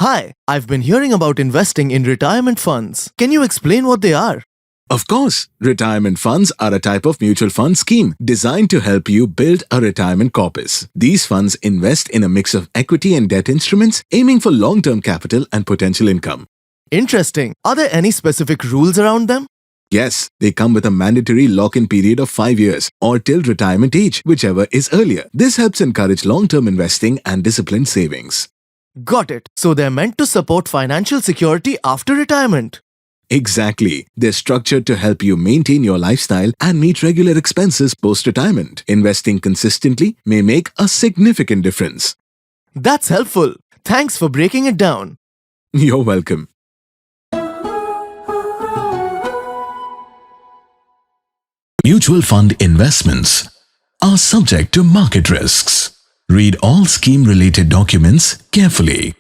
Hi, I've been hearing about investing in retirement funds. Can you explain what they are? Of course, retirement funds are a type of mutual fund scheme designed to help you build a retirement corpus. These funds invest in a mix of equity and debt instruments, aiming for long-term capital and potential income. Interesting. Are there any specific rules around them? Yes, they come with a mandatory lock-in period of 5 years or till retirement age, whichever is earlier. This helps encourage long-term investing and disciplined savings. Got it. So they're meant to support financial security after retirement. Exactly. They're structured to help you maintain your lifestyle and meet regular expenses post-retirement. Investing consistently may make a significant difference. That's helpful. Thanks for breaking it down. You're welcome. Mutual fund investments are subject to market risks. Read all scheme-related documents carefully.